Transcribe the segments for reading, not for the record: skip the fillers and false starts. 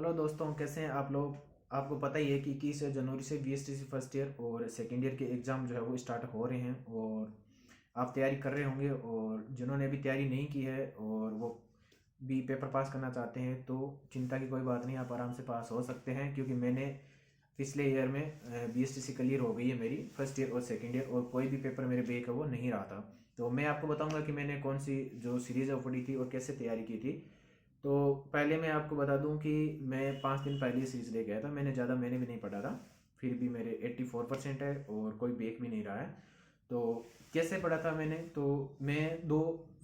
Hello दोस्तों, कैसे हैं आप लोग। आपको पता ही है कि 21 जनवरी से बीएसटीसी फर्स्ट ईयर और सेकेंड ईयर के एग्ज़ाम जो है वो स्टार्ट हो रहे हैं और आप तैयारी कर रहे होंगे। और जिन्होंने अभी तैयारी नहीं की है और वो भी पेपर पास करना चाहते हैं तो चिंता की कोई बात नहीं, आप आराम से पास हो सकते हैं। क्योंकि मैंने पिछले ईयर में बीएसटीसी क्लियर हो गई है मेरी फर्स्ट ईयर और सेकेंड ईयर, और कोई भी पेपर मेरे बैक है वो नहीं रहा था। तो मैं आपको बताऊंगा कि मैंने कौन सी जो सीरीज़ है पढ़ी थी और कैसे तैयारी की थी। तो पहले मैं आपको बता दूं कि मैं 5 दिन पहले सीरीज़ लेके आया था। मैंने भी नहीं पढ़ा था, फिर भी मेरे 84% है और कोई ब्रेक भी नहीं रहा है। तो कैसे पढ़ा था मैंने, तो मैं दो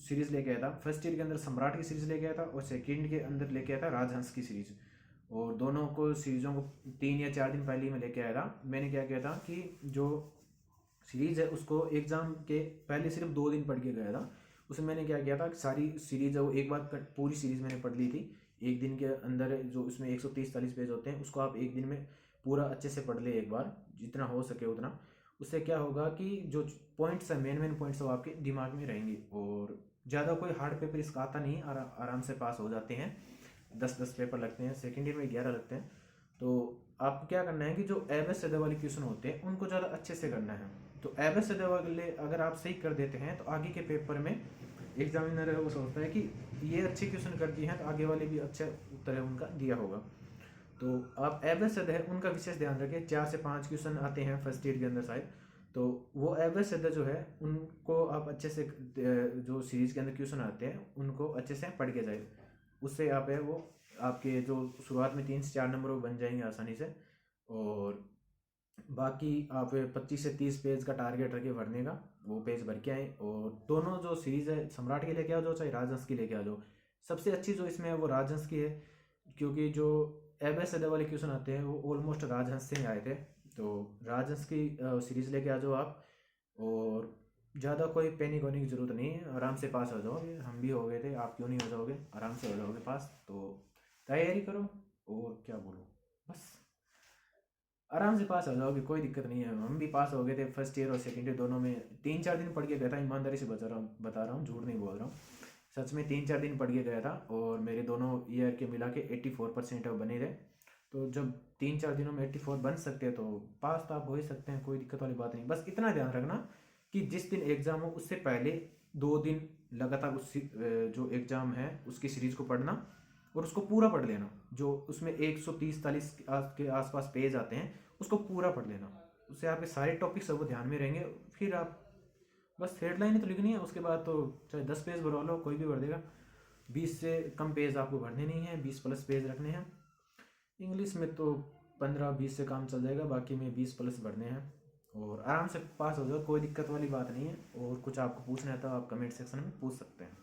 सीरीज़ लेके आया था। फर्स्ट ईयर के अंदर सम्राट की सीरीज़ लेके आया था और सेकंड के अंदर लेके आया था राजहंस की सीरीज़। और दोनों को सीरीज़ों को 3 या 4 दिन पहले ही मैं लेके आया था। मैंने क्या किया था कि जो सीरीज़ है उसको एग्ज़ाम के पहले सिर्फ 2 दिन पढ़ के गया था। उसमें मैंने क्या किया था कि सारी सीरीज़ है वो एक बार पूरी सीरीज़ मैंने पढ़ ली थी। एक दिन के अंदर जो उसमें 130-40 पेज होते हैं उसको आप एक दिन में पूरा अच्छे से पढ़ ले एक बार, जितना हो सके उतना। उससे क्या होगा कि जो पॉइंट्स है, मेन मेन पॉइंट्स वो आपके दिमाग में रहेंगे। और ज़्यादा कोई हार्ड पेपर इसका आता नहीं, आराम से पास हो जाते हैं। 10-10 पेपर लगते हैं, सेकेंड ईयर में 11 लगते हैं। तो आपको क्या करना है कि जो एवरेज सदे वाले क्वेश्चन होते हैं उनको ज़्यादा अच्छे से करना है। तो एवरेज सदे वाले अगर आप सही कर देते हैं तो आगे के पेपर में एग्जामिनर है वो सोचता है कि ये अच्छे क्वेश्चन कर दिए हैं तो आगे वाले भी अच्छा उत्तर है उनका दिया होगा। तो आप एवरेज सदे है उनका विशेष ध्यान रखें। 4 से 5 क्वेश्चन आते हैं फर्स्ट ईयर के अंदर शायद। तो वो एवरेज सदे जो है उनको आप अच्छे से जो सीरीज के अंदर क्वेश्चन आते हैं उनको अच्छे से पढ़ के जाए। उससे आप है वो आपके जो शुरुआत में 3 से 4 नंबर वो बन जाएंगे आसानी से। और बाकी आप 25 से 30 पेज का टारगेट रखे भरने का, वो पेज भर के आए। और दोनों जो सीरीज़ है सम्राट की लेके आ जाओ चाहे राजहंस की लेके आ जाओ। सबसे अच्छी जो इसमें है वो राजहंस की है, क्योंकि जो एवरेज सदे वाले क्वेश्चन आते हैं वो ऑलमोस्ट राजहंस से ही आए थे। तो राजहंस की सीरीज़ लेके आ जाओ आप। और ज़्यादा कोई पैनिक होने की ज़रूरत नहीं है, आराम से पास हो जाओगे। हम भी हो गए थे, आप क्यों नहीं हो जाओगे, आराम से हो जाओगे पास। तो तैयारी करो, और क्या बोलूँ, बस आराम से पास हो जाओगे, कोई दिक्कत नहीं है। हम भी पास हो गए थे फर्स्ट ईयर और सेकंड ईयर दोनों में। 3-4 दिन पढ़ के गया था, ईमानदारी से बता रहा हूँ, झूठ नहीं बोल रहा हूँ। सच में 3-4 दिन पढ़ के गया था और मेरे दोनों ईयर के मिला के 84% बने थे। तो जब 3-4 दिनों में 84 बन सकते हैं तो पास तो आप हो ही सकते हैं, कोई दिक्कत वाली बात नहीं। बस इतना ध्यान रखना कि जिस दिन एग्ज़ाम हो उससे पहले 2 दिन लगातार उस जो एग्ज़ाम है उसकी सीरीज़ को पढ़ना और उसको पूरा पढ़ लेना। जो उसमें 130-40 के आसपास पेज आते हैं उसको पूरा पढ़ लेना। उससे आपके सारे टॉपिक्स सब ध्यान में रहेंगे। फिर आप बस हेडलाइन ही तो लिखनी है, उसके बाद तो चाहे 10 पेज भरवा लो, कोई भी भर देगा। 20 से कम पेज आपको भरने नहीं है, 20+ पेज रखने हैं। इंग्लिश में तो 15-20 से काम चल जाएगा, बाकी में 20+ भरने हैं। और आराम से पास हो जाओ, कोई दिक्कत वाली बात नहीं है। और कुछ आपको पूछना है तो आप कमेंट सेक्शन में पूछ सकते हैं।